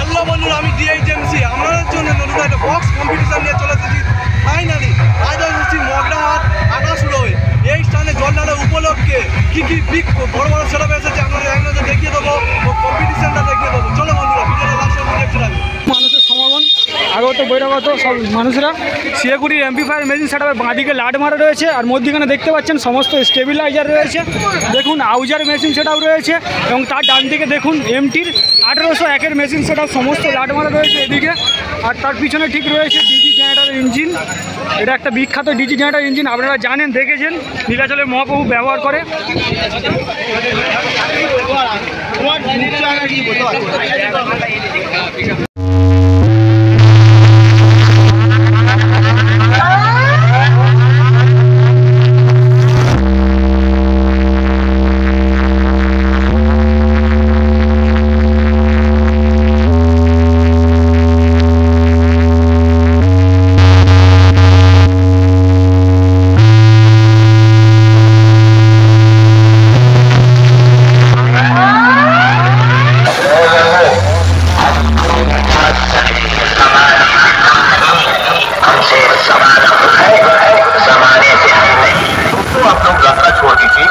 Hello বন্ধুরা, আমি ডিএইচএমসি আপনাদের জন্য নতুন একটা বক্স কম্পিটিশন নিয়ে চলে এসেছি। ফাইনালি আজ এসেছি মগরাহাট আকাশরোয়। এই স্থানে জল ঢালা উপলক্ষে কী কী বিগ বড় বড় সেটআপ এসেছে আপনাদের এক নজর দেখিয়ে দেবো ও কম্পিটিশনটা দেখিয়ে দেবো। চলো বন্ধুরা, ভিডিওটা লাস্ট অবধি দেখতে থাকবে। মানুষের সমাগম আগত বৈরাগত সব মানুষরা শিয়াগুড়ির এমপ্লিফায়ার মেশিন সেটআপের বাঁদিকে লাট মারা রয়েছে, আর মধ্যখানে দেখতে পাচ্ছেন সমস্ত স্টেবিলাইজার রয়েছে। দেখুন আউজার মেশিন সেটআপ রয়েছে এবং তার ডান দিকে দেখুন এমটির 1801-এর মেশিন সেটআপ সমস্ত লাট মারা রয়েছে এদিকে। আর তার পিছনে ঠিক রয়েছে ডিজি জেনারেটর ইঞ্জিন। এটা একটা বিখ্যাত ডিজি জেনারেটর ইঞ্জিন, আপনারা জানেন, দেখেছেন, নীলাচলের মহাপ্রভু ব্যবহার করে।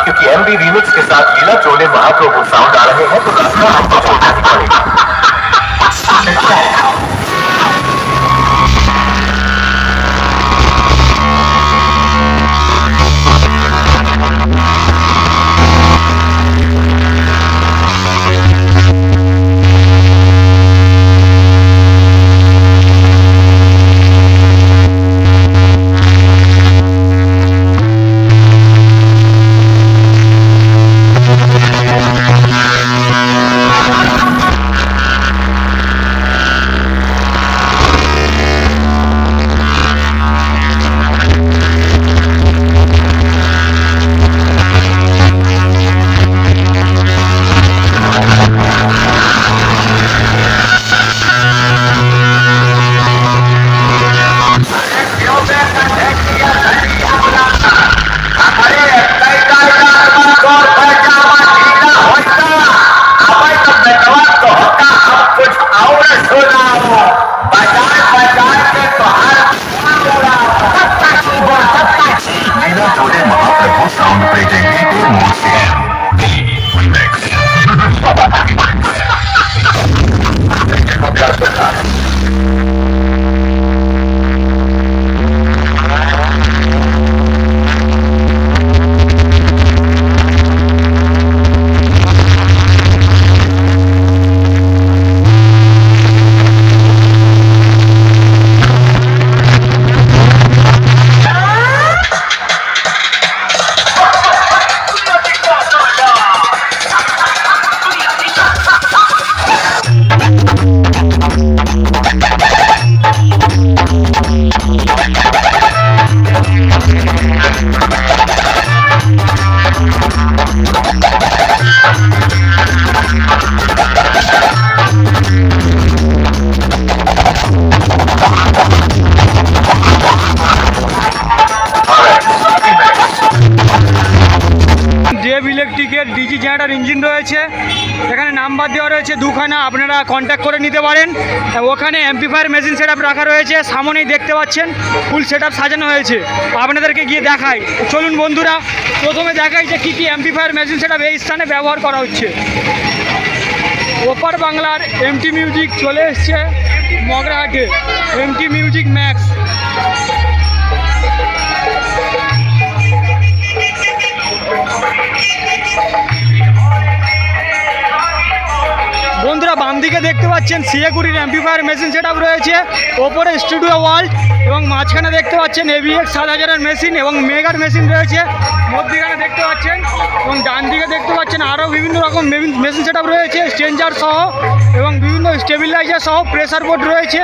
क्योंकि एमबी रीमिक्स के साथ लीला चोले महाप्रभु साउंड आ रहे हैं, तो रास्ता हमको छोड़ना ही पड़ेगा। ইলেকট্রিকের ডিজি জেনারেটর ইঞ্জিন রয়েছে, এখানে নাম্বার দেওয়া রয়েছে দুখানা, আপনারা কন্ট্যাক্ট করে নিতে পারেন। ওখানে এমপ্লিফায়ার মেশিন সেটআপ রাখা রয়েছে, সামনেই দেখতে পাচ্ছেন ফুল সেটআপ সাজানো হয়েছে। আপনাদেরকে গিয়ে দেখাই, চলুন বন্ধুরা। প্রথমে দেখাই যে কী কী এমপ্লিফায়ার মেশিন সেটআপ এই স্থানে ব্যবহার করা হচ্ছে। ওপার বাংলার এমটি মিউজিক চলে এসছে মগরাহাটে, এমটি মিউজিক ম্যাক্স। বন্ধুরা বাম দিকে দেখতে পাচ্ছেন শিয়াগুড়ির এমপ্লিফায়ার মেশিন সেটআপ রয়েছে, ওপরে স্টুডিও ওয়ার্ল্ড এবং মাঝখানে দেখতে পাচ্ছেন AVX 7000-এর মেশিন এবং মেগার মেশিন রয়েছে, মধ্যখানে দেখতে পাচ্ছেন, এবং ডান দিকে দেখতে পাচ্ছেন আরও বিভিন্ন রকম মেশিন সেটআপ রয়েছে, স্ট্রেঞ্জার সহ এবং বিভিন্ন স্টেবিলাইজার সহ প্রেসার বোর্ড রয়েছে।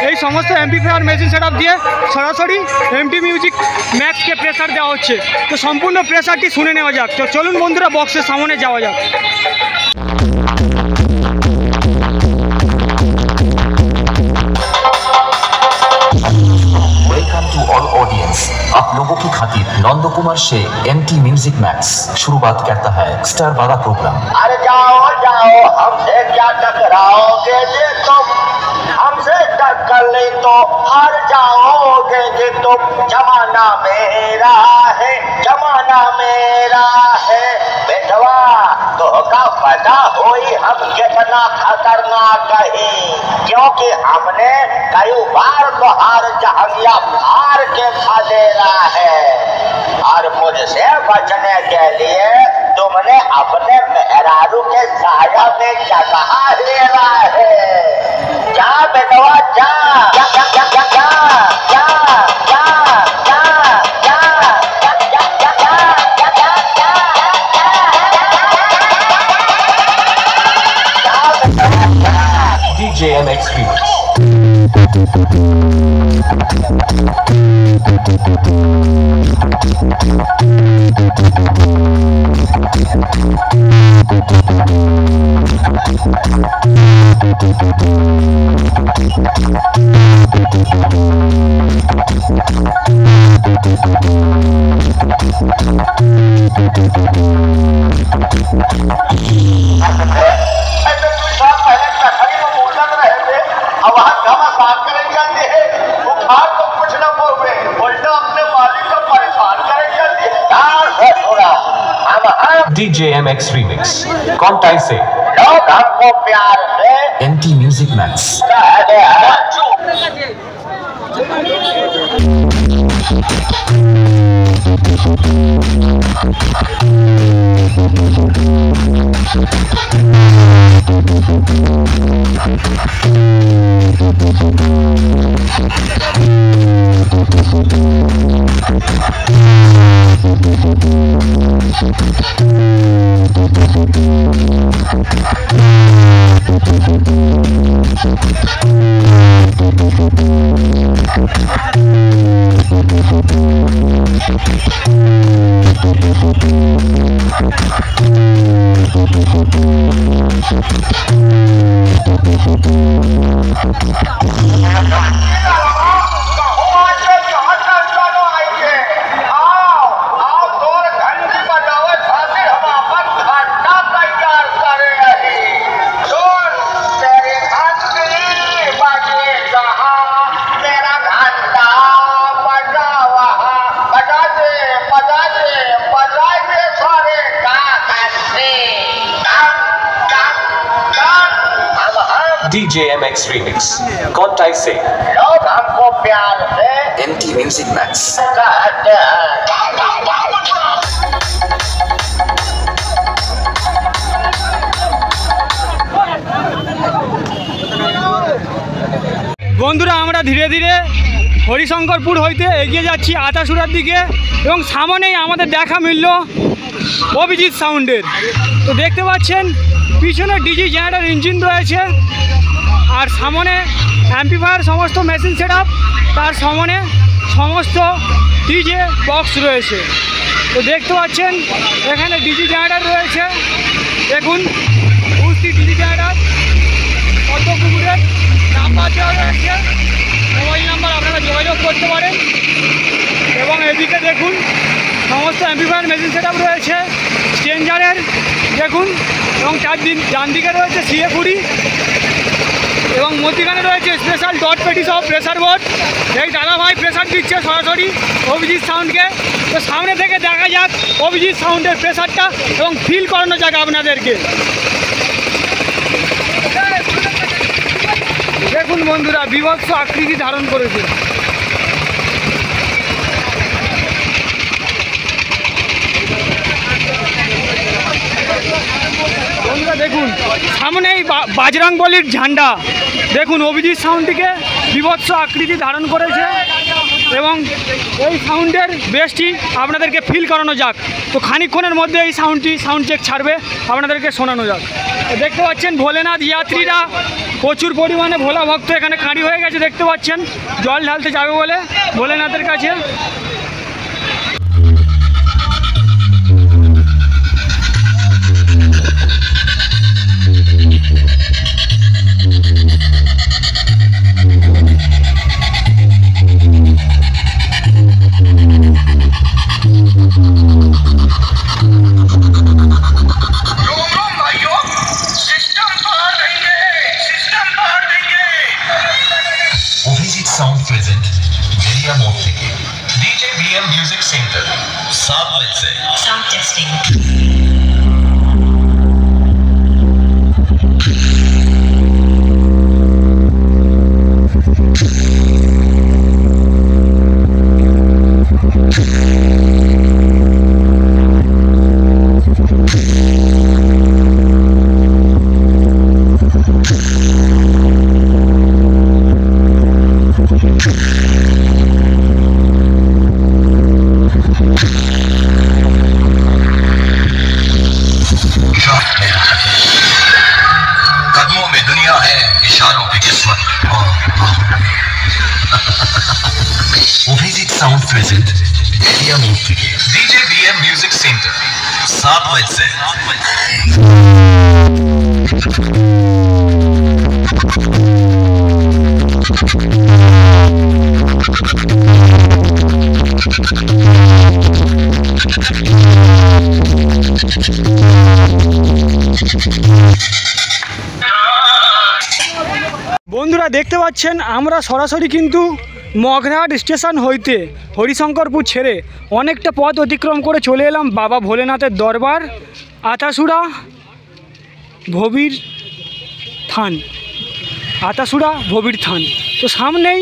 এই সমস্ত এমপ্লিফায়ার মেশিন সেটআপ দিয়ে সরাসরি এমটি মিউজিক ম্যাক্সকে প্রেসার দেওয়া হচ্ছে। তো সম্পূর্ণ প্রেসারটি শুনে নেওয়া যাক। তো চলুন বন্ধুরা বক্সের সামনে যাওয়া যাক। आप लोगों की खातिर नंद कुमार से एमटी म्यूजिक मैक्स शुरुआत करता है स्टार वाला प्रोग्राम। अरे जाओ जाओ, हमसे क्या टकराओगे, ये तुम चले तो हार जाओगे कि तुम। जमाना मेरा है, जमाना मेरा है। बेटवा तो का पता होई हम कितना खतरनाक कहीं, क्योंकि हमने कई बार तो हार जहंगिया हार के खा दे रहा है। और मुझसे बचने के लिए तुमने अपने मेहरारू के साया में जगह लेना है। जा बेटवा जा, जा जा जा जा जा जा जा जा जा DJ MX Remix. DJ MX Remix. कौनटाई से लोग हमको प्यार से NT Music Max. कहते हैं। DJ MX Remix. कौनटाई से लोग हमको प्यार से NT Music Max. कहते हैं। বন্ধুরা আমরা ধীরে ধীরে হরিশঙ্করপুর হইতে এগিয়ে যাচ্ছি আতাসুরার দিকে এবং সামনেই আমাদের দেখা মিলল অভিজিৎ সাউন্ডের। তো দেখতে পাচ্ছেন পিছনে ডিজি জেনারেটর ইঞ্জিন রয়েছে আর সামনে অ্যাম্পিফায়ার সমস্ত মেশিন সেট আপ, তার সামনে সমস্ত ডিজে বক্স রয়েছে। তো দেখতে পাচ্ছেন এখানে ডিজি জেনারেটর রয়েছে, দেখুন বুঝতি ডিজি জেনারেটর পদ্মপুকুরের নাম্বার দেওয়া রয়েছে, মোবাইল নাম্বার আপনারা যোগাযোগ করতে পারেন। এবং এদিকে দেখুন সমস্ত অ্যাম্পিফায়ার মেশিন সেট আপ রয়েছে স্ট্রেঞ্জারের দেখুন, এবং ডান দিকে রয়েছে CA-20 এবং মধ্যখানে রয়েছে স্পেশাল ডট পেটি সহ প্রেসার বোর্ড। এই দাদাভাই প্রেসার দিচ্ছে সরাসরি অভিজিৎ সাউন্ডকে। তো সামনে থেকে দেখা যাক অভিজিৎ সাউন্ডের প্রেসারটা এবং ফিল করানো যাক আপনাদেরকে। দেখুন বন্ধুরা বিভৎস আকৃতি ধারণ করেছে। বন্ধুরা দেখুন সামনেই বাজরংবলীর ঝান্ডা, দেখুন অভিজিৎ সাউন্ডটিকে বিভৎস আকৃতি ধারণ করেছে এবং এই সাউন্ডের বেসটি আপনাদেরকে ফিল করানো যাক। তো খানিকক্ষণের মধ্যে এই সাউন্ড চেক ছাড়বে, আপনাদেরকে শোনানো যাক। দেখতে পাচ্ছেন ভোলেনাথ যাত্রীরা প্রচুর পরিমাণে ভোলা ভক্ত এখানে কাঁড়ি হয়ে গেছে, দেখতে পাচ্ছেন জল ঢালতে যাবে বলে ভোলেনাথের কাছে। इंडिया मोड থেকে डीजे बीएम म्यूजिक सेंटर 7 बजे से साउंड टेस्टिंग। कदमों में दुनिया है, इशारों पे किस्मत। ओविजिक साउंड प्रेजेंट इंडिया मोड থেকে डीजे बीएम म्यूजिक सेंटर 7 बजे से বন্ধুরা দেখতে পাচ্ছেন আমরা সরাসরি কিন্তু মগরাহাট স্টেশন হইতে হরিশঙ্করপুর ছেড়ে অনেকটা পথ অতিক্রম করে চলে এলাম বাবা ভোলেনাথের দরবার আতাসুরা ভবির থান। আতাসুরা ভবির থান তো সামনেই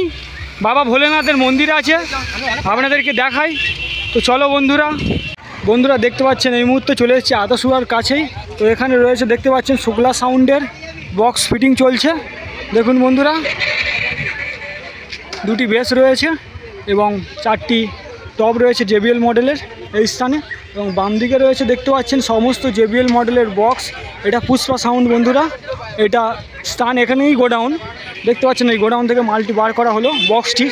বাবা ভোলেনাথের মন্দির আছে, আপনাদেরকে দেখাই। তো চলো বন্ধুরা দেখতে পাচ্ছেন এই মুহূর্তে চলে এসেছি আতাসুরার কাছেই। তো এখানে রয়েছে দেখতে পাচ্ছেন শুক্লা সাউন্ডের বক্স ফিটিং চলছে। দেখুন বন্ধুরা, দুটি বেস রয়েছে এবং 4টি টপ রয়েছে JBL মডেলের এই স্থানে, এবং বাম দিকে রয়েছে দেখতে পাচ্ছেন সমস্ত JBL মডেলের বক্স। এটা পুষ্পা সাউন্ড বন্ধুরা, এটা স্থান এখানেই গোডাউন দেখতে পাচ্ছেন, এই গোডাউন থেকে মালটি বার করা হলো বক্সটি।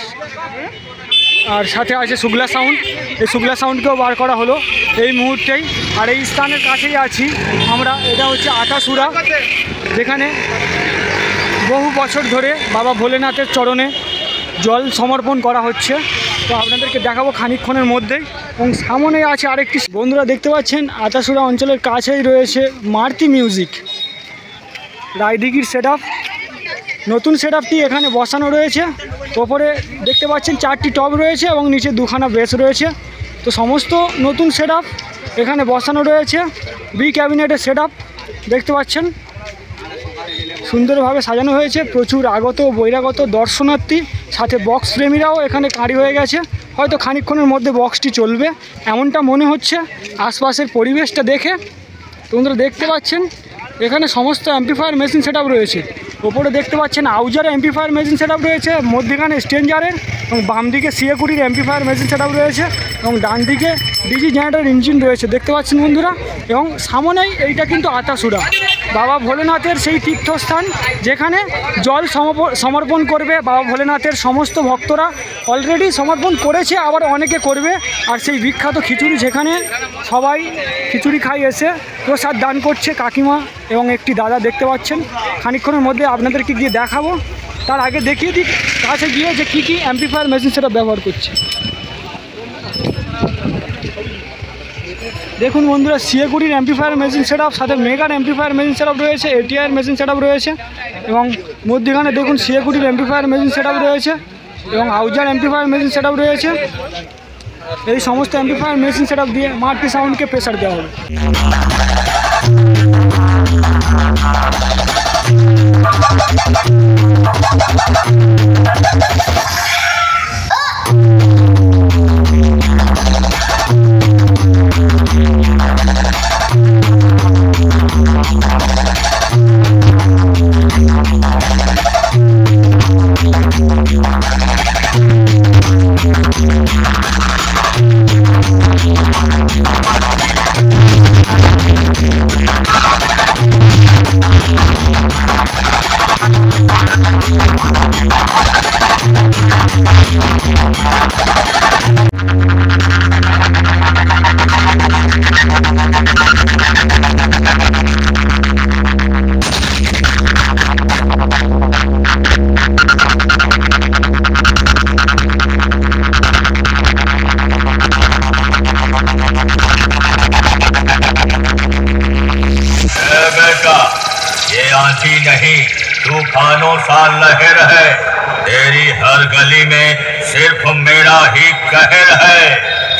আর সাথে আছে শুক্লা সাউন্ড, এই শুক্লা সাউন্ডকেও বার করা হলো এই মুহূর্তেই। আর এই স্থানের কাছেই আছি আমরা, এটা হচ্ছে আতাসুরা, যেখানে বহু বছর ধরে বাবা ভোলেনাথের চরণে জল সমর্পণ করা হচ্ছে। তো আপনাদেরকে দেখাবো খানিকক্ষণের মধ্যেই। এবং সামনে আছে আরেকটি বন্ধুরা দেখতে পাচ্ছেন আতাসুরা অঞ্চলের কাছেই রয়েছে মারতি মিউজিক রায়দিঘির সেটআপ। নতুন সেটআপটি এখানে বসানো রয়েছে। ওপরে দেখতে পাচ্ছেন 4টি টপ রয়েছে এবং নিচে 2খানা বেস রয়েছে। তো সমস্ত নতুন সেটআপ এখানে বসানো রয়েছে। বি ক্যাবিনেটের সেটআপ দেখতে পাচ্ছেন, সুন্দরভাবে সাজানো হয়েছে। প্রচুর আগত বহিরাগত দর্শনার্থী, সাথে বক্স প্রেমীরাও এখানে কাঁড়ি হয়ে গেছে। হয়তো খানিকক্ষণের মধ্যে বক্সটি চলবে এমনটা মনে হচ্ছে আশপাশের পরিবেশটা দেখে। তোমরা দেখতে পাচ্ছেন এখানে সমস্ত অ্যাম্পলিফায়ার মেশিন সেটআপ রয়েছে। ওপরে দেখতে পাচ্ছেন আউজারের অ্যাম্পলিফায়ার মেশিন সেটআপ রয়েছে, মধ্যখানে স্ট্রেঞ্জারের, এবং বাম দিকে সিএকুটির অ্যাম্পলিফায়ার মেশিন সেটআপ রয়েছে, এবং ডান দিকে ডিজি জেনারেটর ইঞ্জিন রয়েছে দেখতে পাচ্ছেন বন্ধুরা। এবং সামনেই এইটা কিন্তু আতাসুরা বাবা ভোলেনাথের সেই তীর্থস্থান, যেখানে জল সমর্পণ করবে বাবা ভোলেনাথের সমস্ত ভক্তরা। অলরেডি সমর্পণ করেছে, আবার অনেকে করবে। আর সেই বিখ্যাত খিচুড়ি, যেখানে সবাই খিচুড়ি খাই এসে প্রসাদ দান করছে কাকিমা এবং একটি দাদা দেখতে পাচ্ছেন। খানিকক্ষণের মধ্যে আপনাদেরকে গিয়ে দেখাবো। তার আগে দেখিয়ে দিই কাছে গিয়ে যে কী অ্যাম্পলিফায়ার মেশিন সেটা ব্যবহার করছে। দেখুন বন্ধুরা, সিএকুটির অ্যাম্পলিফায়ার মেশিন সেটআপ, সাথে মেগার অ্যাম্পলিফায়ার মেশিন সেটআপ রয়েছে, এটিআইয়ের মেশিন সেটআপ রয়েছে, এবং মধ্যখানে দেখুন সিএকুটির অ্যাম্পলিফায়ার মেশিন সেটআপ রয়েছে, এবং আউজার অ্যাম্পলিফায়ার মেশিন সেটআপ রয়েছে। এই সমস্ত অ্যাম্পলিফায়ার মেশিন সেটআপ দিয়ে মারতি সাউন্ডকে প্রেসার দেওয়া হবে। नहीं तूफानों सा लहर है, तेरी हर गली में सिर्फ मेरा ही कहर है,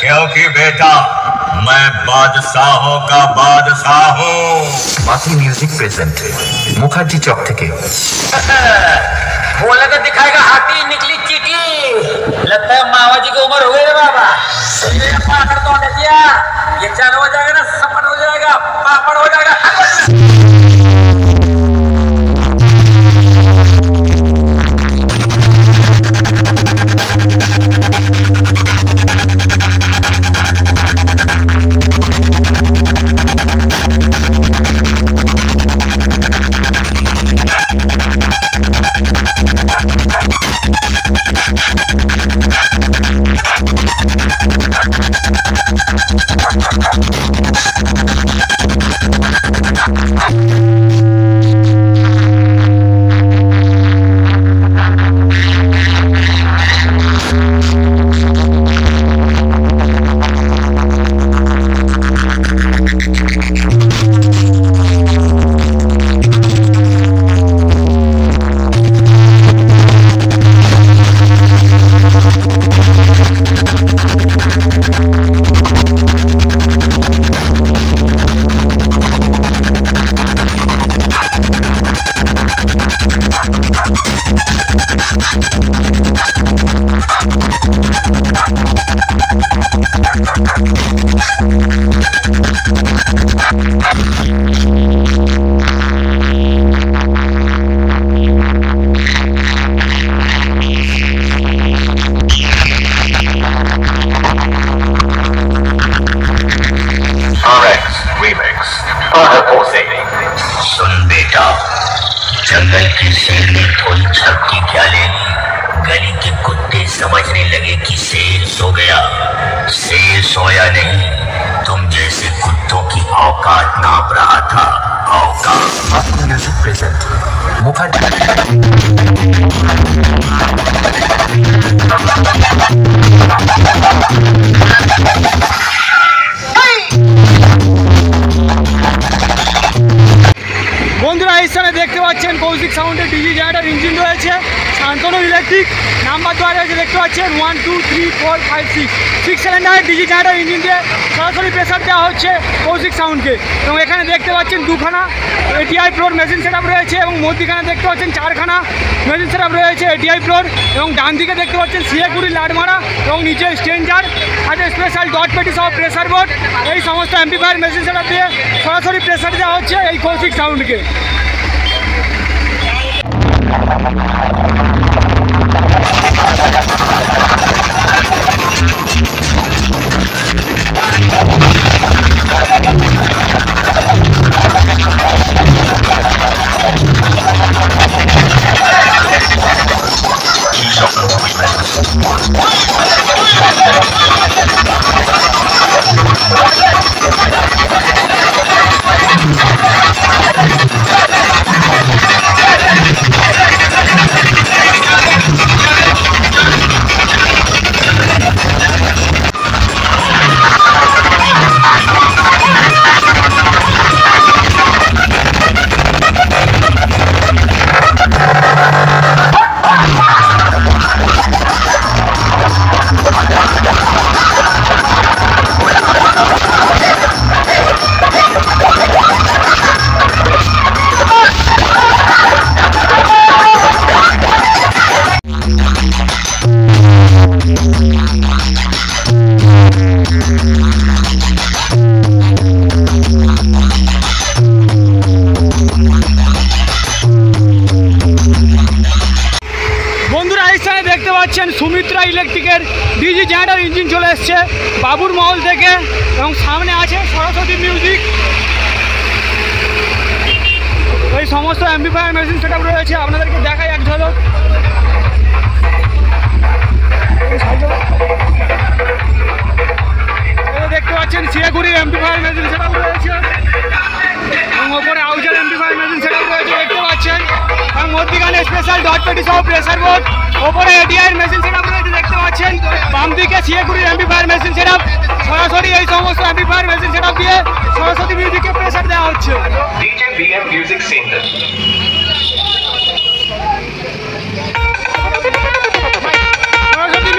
क्योंकि बेटा मैं बादशाहों का बादशाह हूँ। माथी म्यूजिक प्रेजेंट मुखर्जी चौक थे बोला तो दिखाएगा हाथी निकली चीटी। लगता है मामा जी की उम्र हो गई है बाबा। पापड़ तो दिया, ये चार हो जाएगा ना, सपट हो जाएगा, पापड़ हो जाएगा। सुन बेटा, जंगल की शेर ने थोड़ी झपकी क्या लेनी, गली के कुत्ते समझने लगे कि शेर सो गया। शेर सोया नहीं, तुम जैसे कुत्तों की औकात नाप रहा था। औकात। माथी म्यूजिक प्रेजेंट मुखर्जी বন্ধুরা এই স্থানে দেখতে পাচ্ছেন কৌশিক সাউন্ডের ডিজি জেনারেটর ইঞ্জিন রয়েছে, শান্তনু ইলেকট্রিক, নাম্বার দেওয়া রয়েছে দেখতে পাচ্ছেন 1 2 3 4 5 6 সিলিন্ডারের ডিজি জেনারেটর ইঞ্জিন দিয়ে সরাসরি প্রেসার দেওয়া হচ্ছে কৌশিক সাউন্ডকে। এবং এখানে দেখতে পাচ্ছেন দুখানা এটিআই প্রোর মেশিন সেটআপ রয়েছে এবং মধ্যখানে দেখতে পাচ্ছেন চারখানা মেশিন সেটআপ রয়েছে এটিআই প্রোর। এবং ডান দিকে দেখতে পাচ্ছেন সিএ20 লাট মারা এবং নিচে স্ট্রেঞ্জার সাথে স্পেশাল ডট পেটি সহ প্রেসার বোর্ড, এই সমস্ত অ্যাম্পলিফায়ার মেশিন সেটআপ দিয়ে সরাসরি প্রেসার দেওয়া হচ্ছে এই কৌশিক সাউন্ডকে। সুমিত্রা ইলেকট্রিকের ডিজি জেনারেটর ইঞ্জিন চলে এসছে বাবুর মহল থেকে এবং সামনে আছে সরস্বতী মিউজিক। এই সমস্ত অ্যাম্পলিফায়ার মেশিন সেটআপ রয়েছে, আপনাদেরকে দেখাই এক ঝলক। দেখতে পাচ্ছেন সিএ20 অ্যাম্পলিফায়ার মেশিন সেটআপ রয়েছে এবং ওপরে আউজার অ্যাম্পলিফায়ার মেশিন সেটআপ রয়েছে দেখতে পাচ্ছেন। এবং মধ্যখানে স্পেশাল ডট পেটি সহ প্রেসার বোর্ড, ওপরে এডিআই মেশিন সেটআপ রয়েছে দেখতে পাচ্ছেন। বাম দিকে সিএ20 অ্যাম্পলিফায়ার মেশিন সেটআপ, সরাসরি এই সমস্ত অ্যাম্পলিফায়ার মেশিন সেটআপ দিয়ে সরস্বতী মিউজিককে প্রেসার দেওয়া হচ্ছে। DJ BM Music Center। Saraswati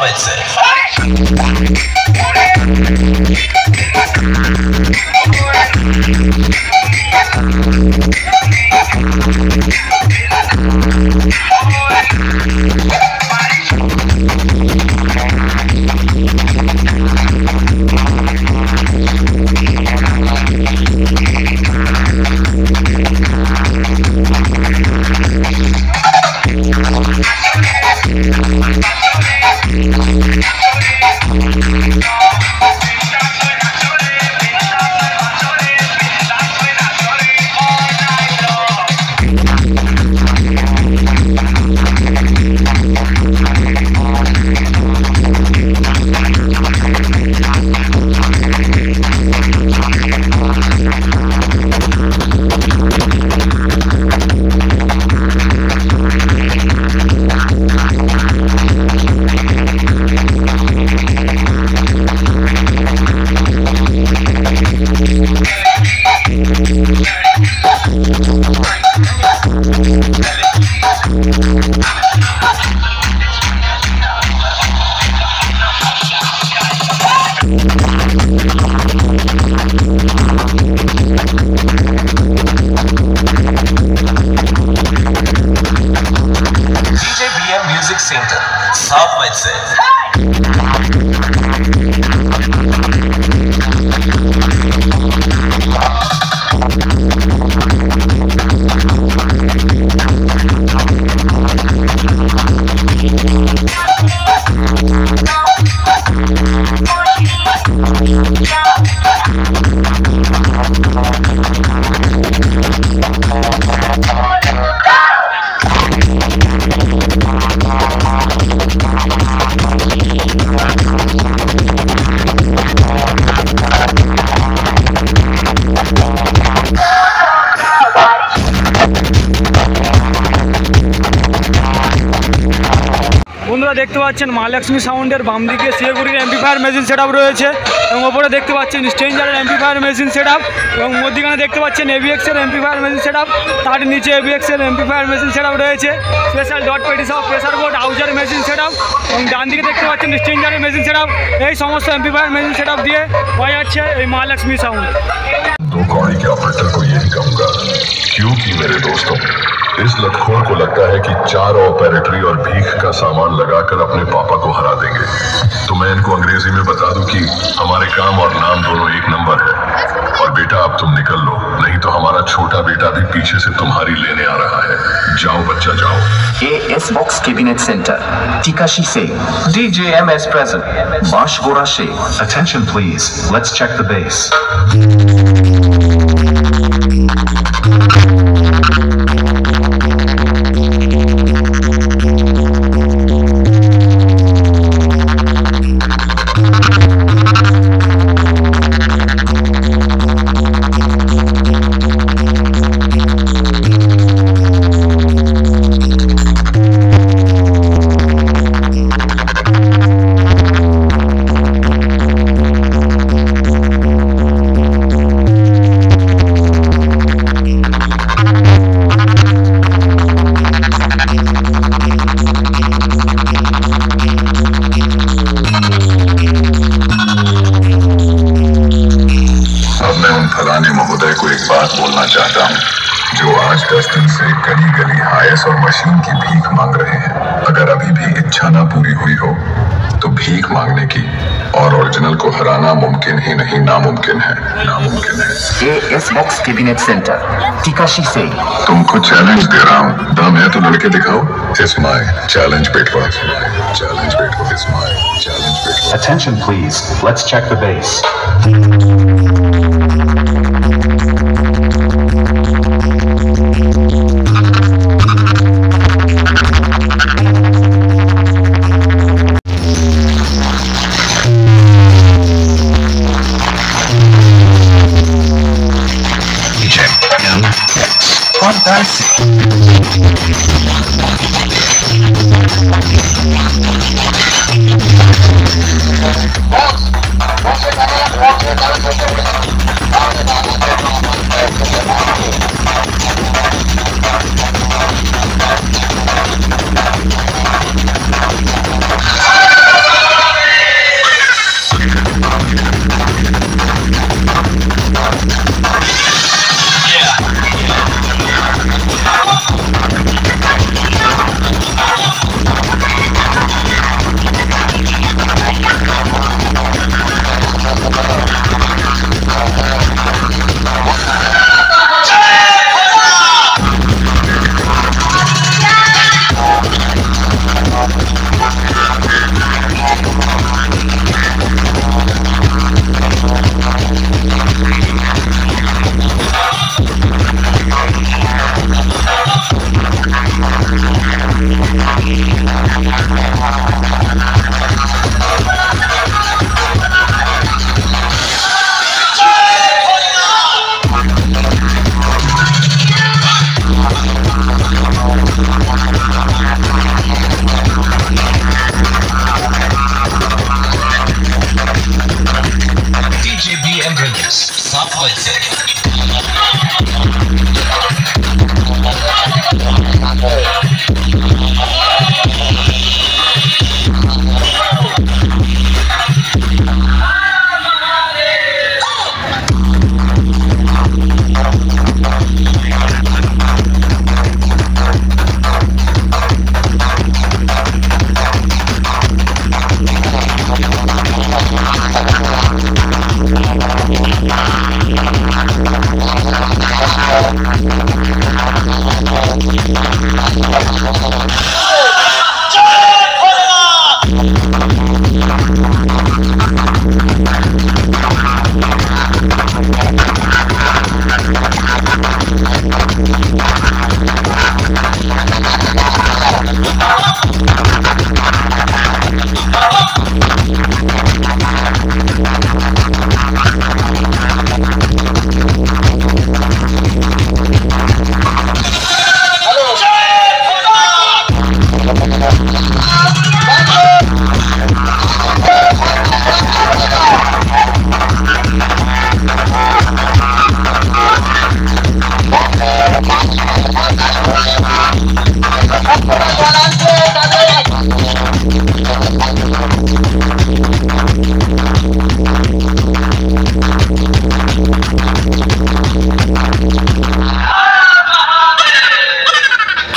south से। म्यूजिक सेंटर साउथ से। বন্ধুরা দেখতে পাচ্ছেন মা লক্ষ্মী সাউন্ডের বাম দিকে শিলিগুড়ির এমপ্লিফায়ার মেশিন সেট আপ রয়েছে এবং ওপরে দেখতে পাচ্ছেন স্ট্রেঞ্জারের এমপ্লিফায়ার মেশিন সেট আপ এবং মধ্যখানে দেখতে পাচ্ছেন এভিএক্সের এমপ্লিফায়ার মেশিন সেট আপ, তার নিচে এভিএক্সের এমপ্লিফায়ার মেশিন সেট আপ রয়েছে, স্পেশাল ডট পেটি সহ প্রেসার বোর্ড আউজার মেশিন সেট আপ এবং ডান দিকে দেখতে পাচ্ছেন স্ট্রেঞ্জারের মেশিন সেট আপ। এই সমস্ত এমপ্লিফায়ার মেশিন সেট আপ দিয়ে হয়ে যাচ্ছে এই মা লক্ষ্মী সাউন্ড। दो कौड़ी के ऑपरेटर को यही कहूंगा, क्योंकि मेरे दोस्तों इस लतखोर को लगता है कि 4 ऑपरेटरी और भीख का सामान लगाकर अपने पापा को हरा देंगे। तो मैं इनको अंग्रेजी में बता दूं कि हमारे काम और नाम दोनों एक नंबर है। और बेटा अब तुम निकल लो, नहीं तो हमारा छोटा बेटा भी पीछे से तुम्हारी लेने आ रहा है। जाओ बच्चा जाओ। AS Box Cabinet Center, Tikashi Se, DJMS present, Bashgora She. Attention please, let's check the bass. चाहता हूँ जो आज 10 दिन से गली गली हायस और मशीन की भीख मांग रहे हैं। अगर अभी भी इच्छा ना पूरी हुई हो तो भीख मांगने की और ओरिजिनल को हराना मुमकिन ही नहीं नामुमकिन है, नामुमकिन है। AS Box Cabinet Center, Tikashi Se. तुमको चैलेंज दे रहा हूँ, दम है तो लड़के दिखाओ। It's my challenge बेटवा, challenge बेटवा, it's my challenge बेटवा। Attention please, let's check the bass.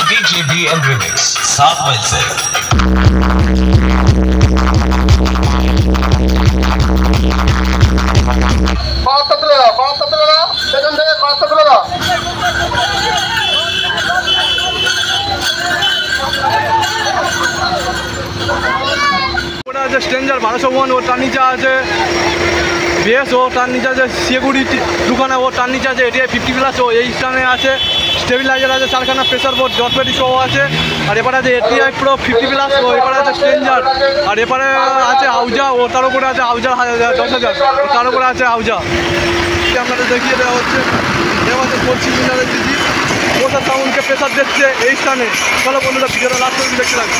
DJBM Remix 7 मील से ওটা আছে স্ট্রেঞ্জার 1201, ও তার নিচে আছে বেস, ও তার নিচে আছে সিকিউরিটি দোকানে, ও তার নিচে আছে এটিআই 50+, ও এই স্থানে আছে স্টেবিলাইজার আছে, চারখানা প্রেসার বোর্ড ডটপেটি সহ আছে। আর এপারে আছে এটিআই প্রো 50+, ও এপারে আছে স্ট্রেঞ্জার, আর এপারে আছে আউজা, ও তার উপরে আছে আউজা 10,000, ও তার উপরে আছে আউজা। আপনাদের দেখিয়ে দেওয়া হচ্ছে এবার বলছি মিনারের দিদি ওটা সাউন্ডকে প্রেসার দিচ্ছে এই স্থানে। চলো বন্ধুরা ভিডিওটা লাস্ট পর্যন্ত দেখতে লাগবে।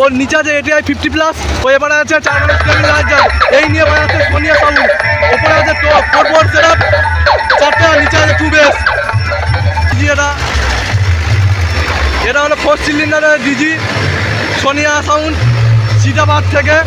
ওর নিচে আছে এটিআই 50+, ও এবারে আছে 4 স্টেবিলাইজার, এই নিয়ে বাজাচ্ছে সোনিয়া সাউন্ড, ওপরে আছে ফোরবোর্ড সেটআপ 4টে, আর নিচে আছে 2 বেস। এটা হলো 4 সিলিন্ডারের ডিজি সোনিয়া সাউন্ড সিটাবাদ থেকে।